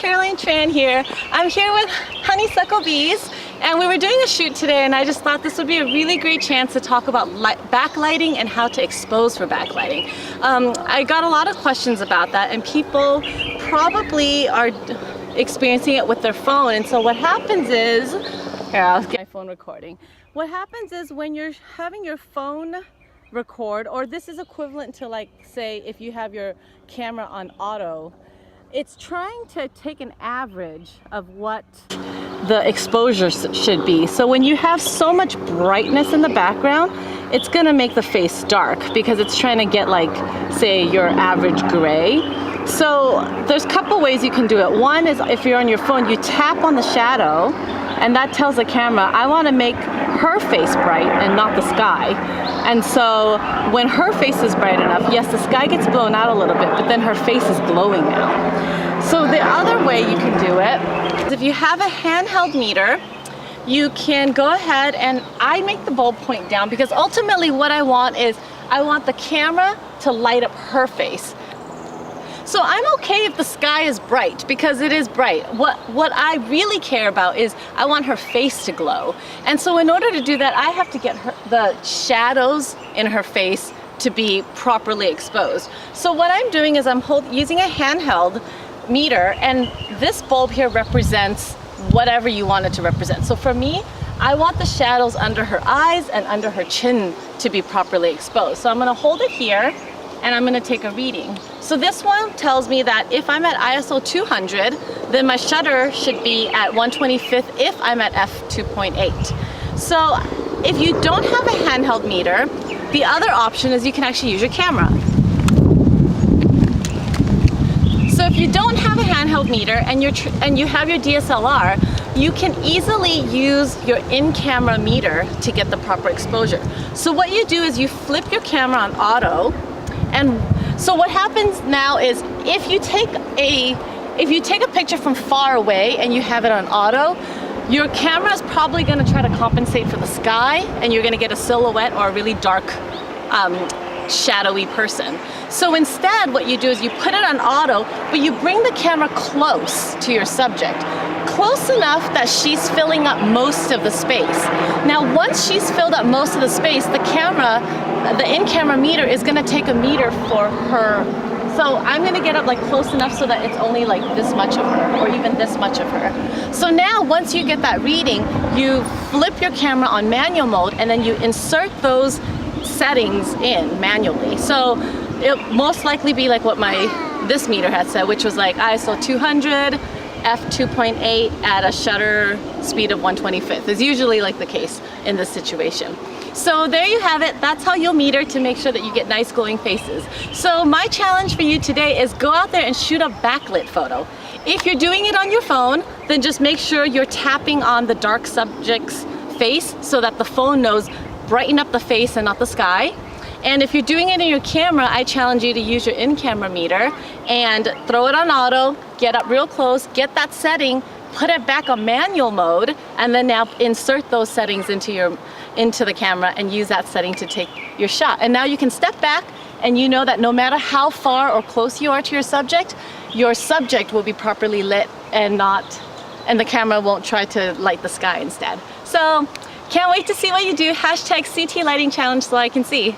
Caroline Tran here. I'm here with Honeysuckle Bees, and we were doing a shoot today, and I just thought this would be a really great chance to talk about backlighting and how to expose for backlighting. I got a lot of questions about that, and people probably are experiencing it with their phone. And so what happens is, here, I'll get my phone recording. What happens is when you're having your phone record, or this is equivalent to, like, say if you have your camera on auto, it's trying to take an average of what the exposure should be. So when you have so much brightness in the background, it's gonna make the face dark because it's trying to get, like, say your average gray. So there's a couple ways you can do it. One is if you're on your phone, you tap on the shadow, and that tells the camera, I want to make her face bright and not the sky. And so when her face is bright enough, yes, the sky gets blown out a little bit, but then her face is glowing now. So the other way you can do it is if you have a handheld meter, you can go ahead, and I make the bulb point down because ultimately what I want is I want the camera to light up her face. So I'm okay if the sky is bright because it is bright. What I really care about is I want her face to glow. And so in order to do that, I have to get the shadows in her face to be properly exposed. So what I'm doing is I'm using a handheld meter, and this bulb here represents whatever you want it to represent. So for me, I want the shadows under her eyes and under her chin to be properly exposed. So I'm gonna hold it here, and I'm gonna take a reading. So this one tells me that if I'm at ISO 200, then my shutter should be at 1/25th if I'm at f2.8. So if you don't have a handheld meter, the other option is you can actually use your camera. So if you don't have a handheld meter and you have your DSLR, you can easily use your in-camera meter to get the proper exposure. So what you do is you flip your camera on auto. And so what happens now is if you take a picture from far away and you have it on auto, your camera is probably going to try to compensate for the sky, and you're going to get a silhouette or a really dark, shadowy person. So instead what you do is you put it on auto, but you bring the camera close to your subject. Close enough that she's filling up most of the space. Now once she's filled up most of the space, the in-camera meter is going to take a meter for her. So I'm going to get up like close enough so that it's only like this much of her, or even this much of her. So now once you get that reading, you flip your camera on manual mode, and then you insert those settings in manually. So it'll most likely be like what this meter had said, which was like ISO 200, f2.8 at a shutter speed of 1/25th is usually like the case in this situation. So there you have it. That's how you'll meter to make sure that you get nice glowing faces. So my challenge for you today is go out there and shoot a backlit photo. If you're doing it on your phone, then just make sure you're tapping on the dark subject's face so that the phone knows brighten up the face and not the sky. And if you're doing it in your camera, I challenge you to use your in-camera meter and throw it on auto, get up real close, get that setting, put it back on manual mode, and then now insert those settings into the camera and use that setting to take your shot. And now you can step back, and you know that no matter how far or close you are to your subject will be properly lit, and the camera won't try to light the sky instead. So can't wait to see what you do. #CT Lighting Challenge so I can see.